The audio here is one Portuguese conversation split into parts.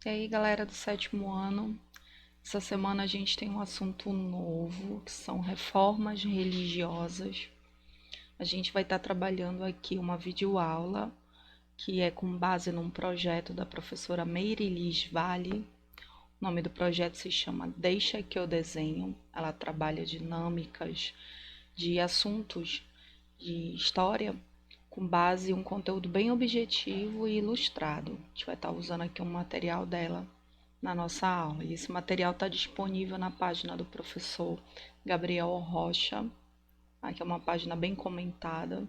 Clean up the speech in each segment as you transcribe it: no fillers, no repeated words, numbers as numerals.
E aí, galera do sétimo ano, essa semana a gente tem um assunto novo, que são reformas religiosas. A gente vai estar trabalhando aqui uma videoaula, que é com base num projeto da professora Meirilis Vale. O nome do projeto se chama Deixa que eu desenho. Ela trabalha dinâmicas de assuntos de história com base em um conteúdo bem objetivo e ilustrado. A gente vai estar usando aqui um material dela na nossa aula. E esse material está disponível na página do professor Gabriel Rocha, que é uma página bem comentada.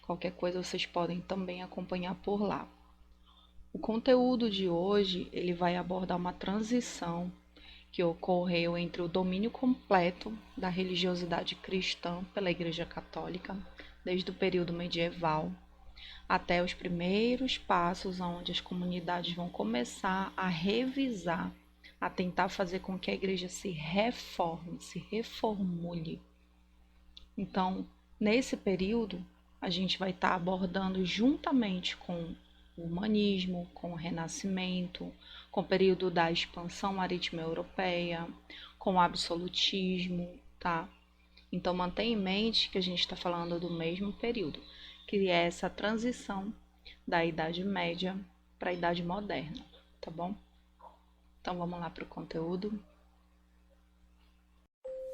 Qualquer coisa vocês podem também acompanhar por lá. O conteúdo de hoje ele vai abordar uma transição que ocorreu entre o domínio completo da religiosidade cristã pela Igreja Católica, desde o período medieval, até os primeiros passos onde as comunidades vão começar a revisar, a tentar fazer com que a igreja se reforme, se reformule. Então, nesse período, a gente vai estar abordando juntamente com o humanismo, com o renascimento, com o período da expansão marítima europeia, com o absolutismo, tá? Então, mantenha em mente que a gente está falando do mesmo período, que é essa transição da Idade Média para a Idade Moderna, tá bom? Então, vamos lá para o conteúdo.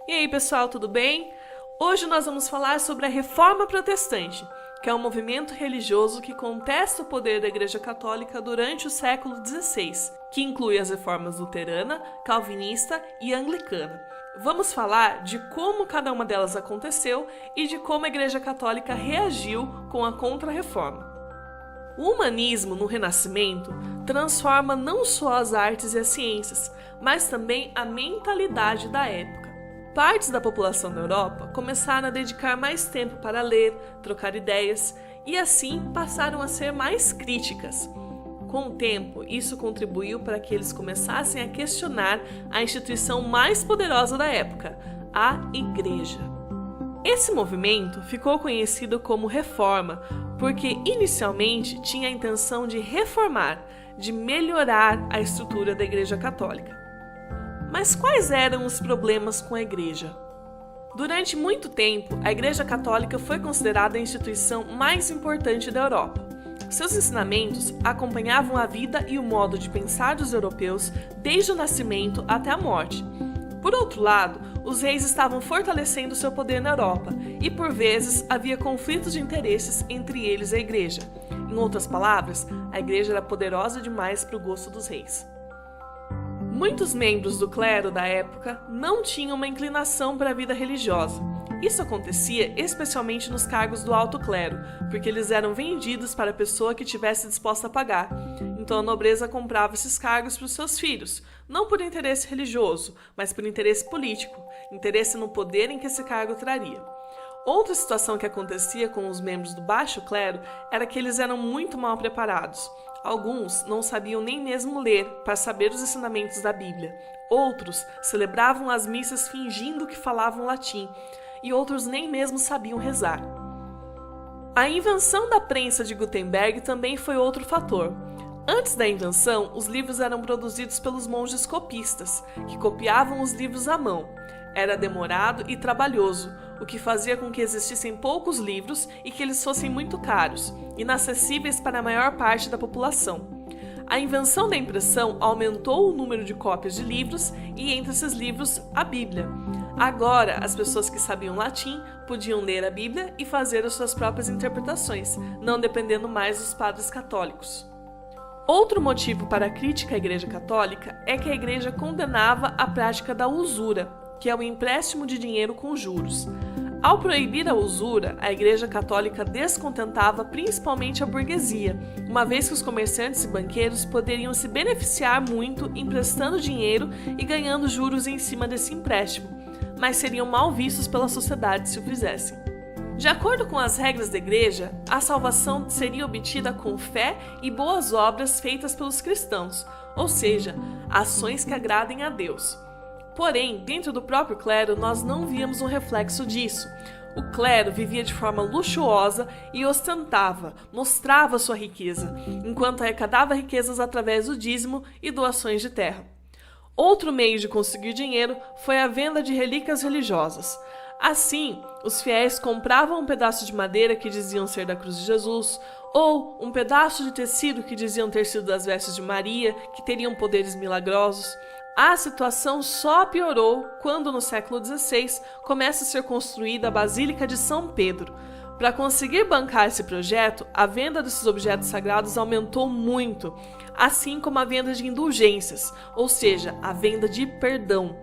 E aí, pessoal, tudo bem? Hoje nós vamos falar sobre a Reforma Protestante, que é um movimento religioso que contesta o poder da Igreja Católica durante o século XVI, que inclui as reformas luterana, calvinista e anglicana. Vamos falar de como cada uma delas aconteceu e de como a Igreja Católica reagiu com a Contra-Reforma. O humanismo, no Renascimento, transforma não só as artes e as ciências, mas também a mentalidade da época. Partes da população da Europa começaram a dedicar mais tempo para ler, trocar ideias e assim passaram a ser mais críticas. Com o tempo, isso contribuiu para que eles começassem a questionar a instituição mais poderosa da época, a Igreja. Esse movimento ficou conhecido como Reforma porque inicialmente tinha a intenção de reformar, de melhorar a estrutura da Igreja Católica. Mas quais eram os problemas com a Igreja? Durante muito tempo, a Igreja Católica foi considerada a instituição mais importante da Europa. Seus ensinamentos acompanhavam a vida e o modo de pensar dos europeus desde o nascimento até a morte. Por outro lado, os reis estavam fortalecendo seu poder na Europa e, por vezes, havia conflitos de interesses entre eles e a Igreja. Em outras palavras, a Igreja era poderosa demais para o gosto dos reis. Muitos membros do clero da época não tinham uma inclinação para a vida religiosa. Isso acontecia especialmente nos cargos do alto clero, porque eles eram vendidos para a pessoa que estivesse disposta a pagar. Então a nobreza comprava esses cargos para os seus filhos, não por interesse religioso, mas por interesse político, interesse no poder em que esse cargo traria. Outra situação que acontecia com os membros do baixo clero era que eles eram muito mal preparados. Alguns não sabiam nem mesmo ler para saber os ensinamentos da Bíblia. Outros celebravam as missas fingindo que falavam latim, e outros nem mesmo sabiam rezar. A invenção da prensa de Gutenberg também foi outro fator. Antes da invenção, os livros eram produzidos pelos monges copistas, que copiavam os livros à mão. Era demorado e trabalhoso, o que fazia com que existissem poucos livros e que eles fossem muito caros, inacessíveis para a maior parte da população. A invenção da impressão aumentou o número de cópias de livros e, entre esses livros, a Bíblia. Agora, as pessoas que sabiam latim podiam ler a Bíblia e fazer as suas próprias interpretações, não dependendo mais dos padres católicos. Outro motivo para a crítica à Igreja Católica é que a Igreja condenava a prática da usura, que é o empréstimo de dinheiro com juros. Ao proibir a usura, a Igreja Católica descontentava principalmente a burguesia, uma vez que os comerciantes e banqueiros poderiam se beneficiar muito emprestando dinheiro e ganhando juros em cima desse empréstimo, mas seriam mal vistos pela sociedade se o fizessem. De acordo com as regras da Igreja, a salvação seria obtida com fé e boas obras feitas pelos cristãos, ou seja, ações que agradem a Deus. Porém, dentro do próprio clero, nós não víamos um reflexo disso. O clero vivia de forma luxuosa e ostentava, mostrava sua riqueza, enquanto arrecadava riquezas através do dízimo e doações de terra. Outro meio de conseguir dinheiro foi a venda de relíquias religiosas. Assim, os fiéis compravam um pedaço de madeira que diziam ser da cruz de Jesus, ou um pedaço de tecido que diziam ter sido das vestes de Maria, que teriam poderes milagrosos. A situação só piorou quando, no século XVI, começa a ser construída a Basílica de São Pedro. Para conseguir bancar esse projeto, a venda desses objetos sagrados aumentou muito, assim como a venda de indulgências, ou seja, a venda de perdão.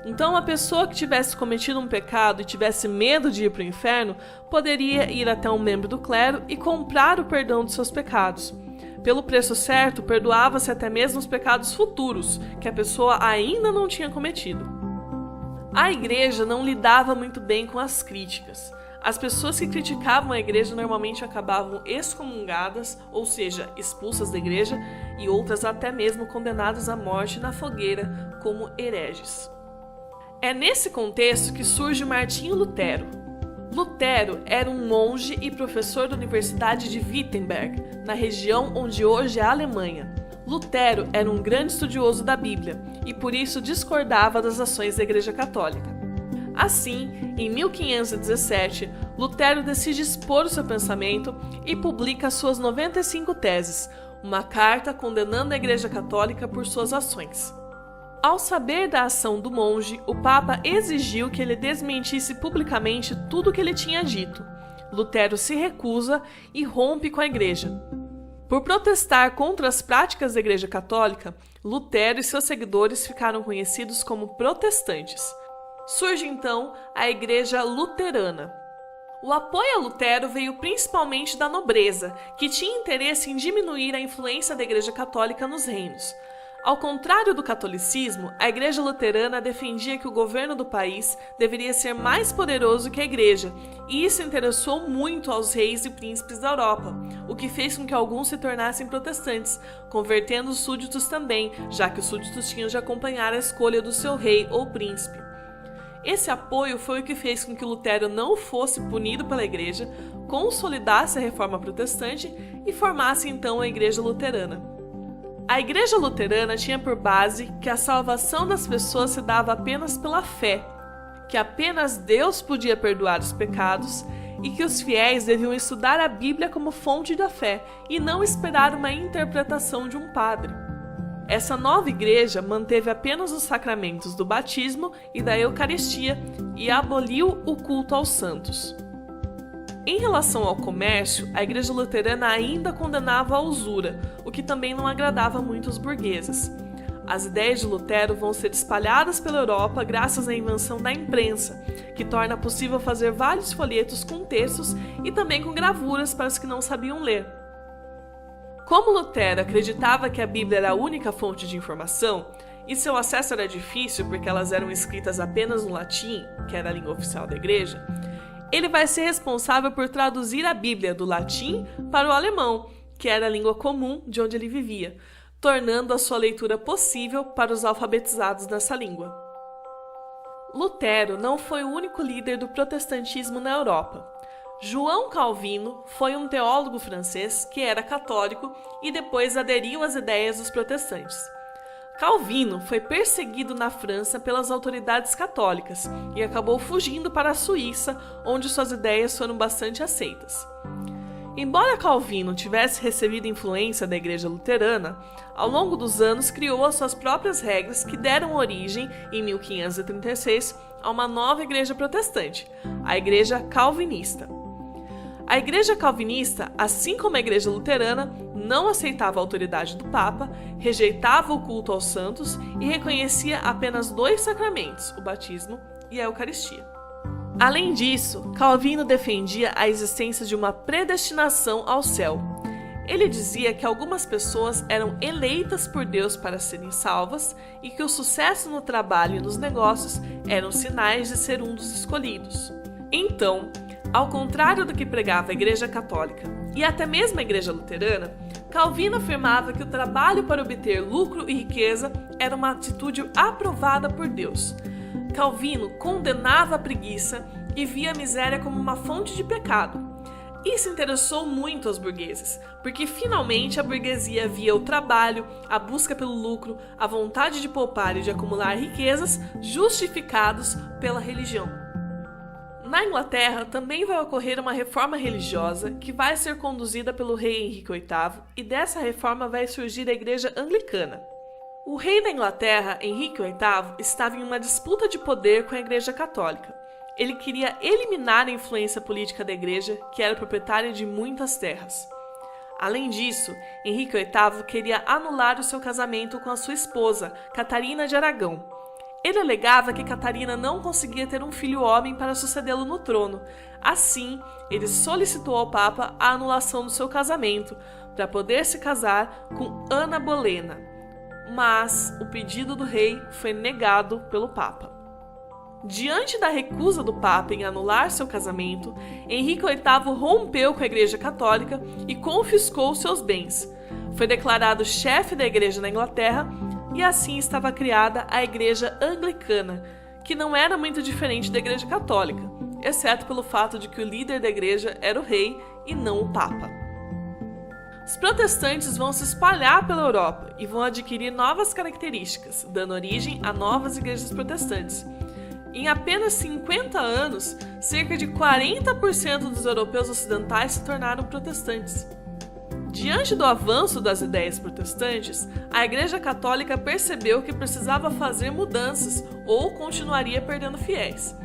Então, a pessoa que tivesse cometido um pecado e tivesse medo de ir para o inferno, poderia ir até um membro do clero e comprar o perdão de seus pecados. Pelo preço certo, perdoava-se até mesmo os pecados futuros, que a pessoa ainda não tinha cometido. A igreja não lidava muito bem com as críticas. As pessoas que criticavam a igreja normalmente acabavam excomungadas, ou seja, expulsas da igreja, e outras até mesmo condenadas à morte na fogueira como hereges. É nesse contexto que surge Martinho Lutero. Lutero era um monge e professor da Universidade de Wittenberg, na região onde hoje é a Alemanha. Lutero era um grande estudioso da Bíblia e por isso discordava das ações da Igreja Católica. Assim, em 1517, Lutero decide expor o seu pensamento e publica suas 95 teses, uma carta condenando a Igreja Católica por suas ações. Ao saber da ação do monge, o Papa exigiu que ele desmentisse publicamente tudo o que ele tinha dito. Lutero se recusa e rompe com a Igreja. Por protestar contra as práticas da Igreja Católica, Lutero e seus seguidores ficaram conhecidos como protestantes. Surge então a Igreja Luterana. O apoio a Lutero veio principalmente da nobreza, que tinha interesse em diminuir a influência da Igreja Católica nos reinos. Ao contrário do catolicismo, a Igreja Luterana defendia que o governo do país deveria ser mais poderoso que a Igreja, e isso interessou muito aos reis e príncipes da Europa, o que fez com que alguns se tornassem protestantes, convertendo os súditos também, já que os súditos tinham de acompanhar a escolha do seu rei ou príncipe. Esse apoio foi o que fez com que Lutero não fosse punido pela Igreja, consolidasse a reforma protestante e formasse então a Igreja Luterana. A Igreja Luterana tinha por base que a salvação das pessoas se dava apenas pela fé, que apenas Deus podia perdoar os pecados e que os fiéis deviam estudar a Bíblia como fonte da fé e não esperar uma interpretação de um padre. Essa nova igreja manteve apenas os sacramentos do batismo e da Eucaristia e aboliu o culto aos santos. Em relação ao comércio, a Igreja Luterana ainda condenava a usura, o que também não agradava muito os burgueses. As ideias de Lutero vão ser espalhadas pela Europa graças à invenção da imprensa, que torna possível fazer vários folhetos com textos e também com gravuras para os que não sabiam ler. Como Lutero acreditava que a Bíblia era a única fonte de informação, e seu acesso era difícil porque elas eram escritas apenas no latim, que era a língua oficial da Igreja, ele vai ser responsável por traduzir a Bíblia do latim para o alemão, que era a língua comum de onde ele vivia, tornando a sua leitura possível para os alfabetizados nessa língua. Lutero não foi o único líder do protestantismo na Europa. João Calvino foi um teólogo francês que era católico e depois aderiu às ideias dos protestantes. Calvino foi perseguido na França pelas autoridades católicas e acabou fugindo para a Suíça, onde suas ideias foram bastante aceitas. Embora Calvino tivesse recebido influência da Igreja Luterana, ao longo dos anos criou as suas próprias regras que deram origem, em 1536, a uma nova igreja protestante, a Igreja Calvinista. A Igreja Calvinista, assim como a Igreja Luterana, não aceitava a autoridade do Papa, rejeitava o culto aos santos e reconhecia apenas 2 sacramentos, o batismo e a Eucaristia. Além disso, Calvino defendia a existência de uma predestinação ao céu. Ele dizia que algumas pessoas eram eleitas por Deus para serem salvas e que o sucesso no trabalho e nos negócios eram sinais de ser um dos escolhidos. Então, ao contrário do que pregava a Igreja Católica e até mesmo a Igreja Luterana, Calvino afirmava que o trabalho para obter lucro e riqueza era uma atitude aprovada por Deus. Calvino condenava a preguiça e via a miséria como uma fonte de pecado. Isso interessou muito aos burgueses, porque finalmente a burguesia via o trabalho, a busca pelo lucro, a vontade de poupar e de acumular riquezas justificados pela religião. Na Inglaterra também vai ocorrer uma reforma religiosa que vai ser conduzida pelo rei Henrique VIII, e dessa reforma vai surgir a Igreja Anglicana. O rei da Inglaterra, Henrique VIII, estava em uma disputa de poder com a Igreja Católica. Ele queria eliminar a influência política da Igreja, que era proprietária de muitas terras. Além disso, Henrique VIII queria anular o seu casamento com a sua esposa, Catarina de Aragão. Ele alegava que Catarina não conseguia ter um filho homem para sucedê-lo no trono. Assim, ele solicitou ao Papa a anulação do seu casamento, para poder se casar com Ana Bolena. Mas o pedido do rei foi negado pelo Papa. Diante da recusa do Papa em anular seu casamento, Henrique VIII rompeu com a Igreja Católica e confiscou seus bens. Foi declarado chefe da Igreja na Inglaterra e assim estava criada a Igreja Anglicana, que não era muito diferente da Igreja Católica, exceto pelo fato de que o líder da Igreja era o rei e não o Papa. Os protestantes vão se espalhar pela Europa e vão adquirir novas características, dando origem a novas igrejas protestantes. Em apenas 50 anos, cerca de 40% dos europeus ocidentais se tornaram protestantes. Diante do avanço das ideias protestantes, a Igreja Católica percebeu que precisava fazer mudanças ou continuaria perdendo fiéis.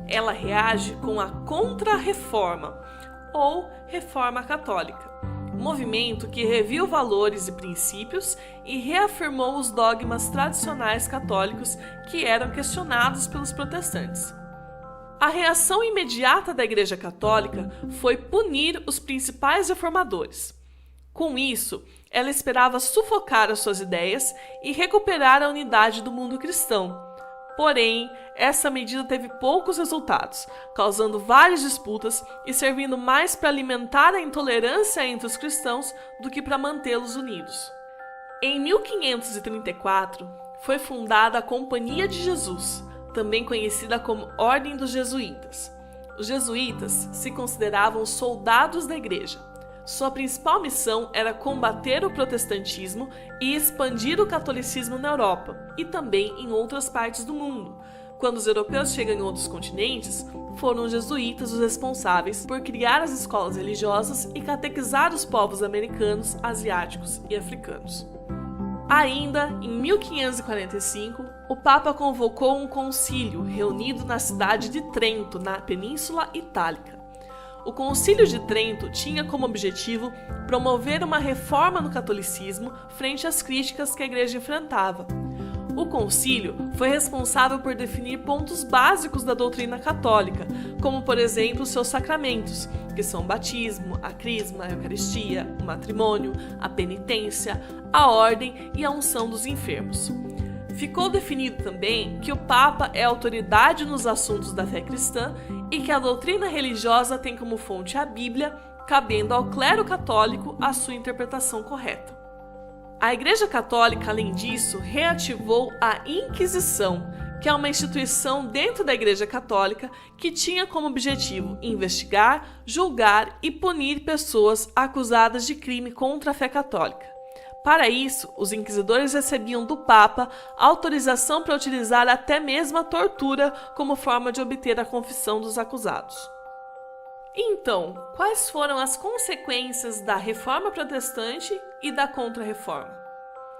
Ela reage com a Contra-Reforma, ou Reforma Católica, movimento que reviu valores e princípios e reafirmou os dogmas tradicionais católicos que eram questionados pelos protestantes. A reação imediata da Igreja Católica foi punir os principais reformadores. Com isso, ela esperava sufocar as suas ideias e recuperar a unidade do mundo cristão. Porém, essa medida teve poucos resultados, causando várias disputas e servindo mais para alimentar a intolerância entre os cristãos do que para mantê-los unidos. Em 1534, foi fundada a Companhia de Jesus, também conhecida como Ordem dos Jesuítas. Os jesuítas se consideravam soldados da Igreja. Sua principal missão era combater o protestantismo e expandir o catolicismo na Europa e também em outras partes do mundo. Quando os europeus chegam em outros continentes, foram os jesuítas os responsáveis por criar as escolas religiosas e catequizar os povos americanos, asiáticos e africanos. Ainda em 1545, o Papa convocou um concílio reunido na cidade de Trento, na Península Itálica. O Concílio de Trento tinha como objetivo promover uma reforma no catolicismo frente às críticas que a Igreja enfrentava. O concílio foi responsável por definir pontos básicos da doutrina católica, como, por exemplo, seus sacramentos, que são o batismo, a crisma, a eucaristia, o matrimônio, a penitência, a ordem e a unção dos enfermos. Ficou definido também que o Papa é autoridade nos assuntos da fé cristã e que a doutrina religiosa tem como fonte a Bíblia, cabendo ao clero católico a sua interpretação correta. A Igreja Católica, além disso, reativou a Inquisição, que é uma instituição dentro da Igreja Católica que tinha como objetivo investigar, julgar e punir pessoas acusadas de crime contra a fé católica. Para isso, os inquisidores recebiam do Papa autorização para utilizar até mesmo a tortura como forma de obter a confissão dos acusados. Então, quais foram as consequências da Reforma Protestante e da Contra-Reforma?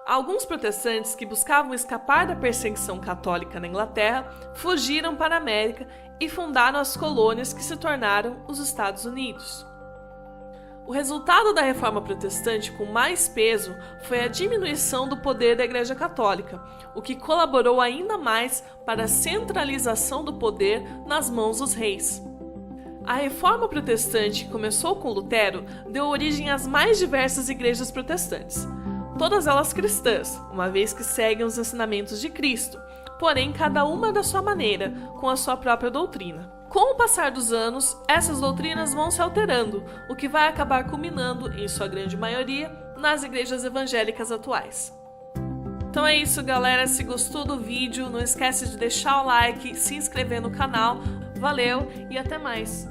Alguns protestantes que buscavam escapar da perseguição católica na Inglaterra fugiram para a América e fundaram as colônias que se tornaram os Estados Unidos. O resultado da Reforma Protestante com mais peso foi a diminuição do poder da Igreja Católica, o que colaborou ainda mais para a centralização do poder nas mãos dos reis. A Reforma Protestante, que começou com Lutero, deu origem às mais diversas igrejas protestantes. Todas elas cristãs, uma vez que seguem os ensinamentos de Cristo, porém cada uma da sua maneira, com a sua própria doutrina. Com o passar dos anos, essas doutrinas vão se alterando, o que vai acabar culminando, em sua grande maioria, nas igrejas evangélicas atuais. Então é isso, galera. Se gostou do vídeo, não esquece de deixar o like, se inscrever no canal. Valeu e até mais!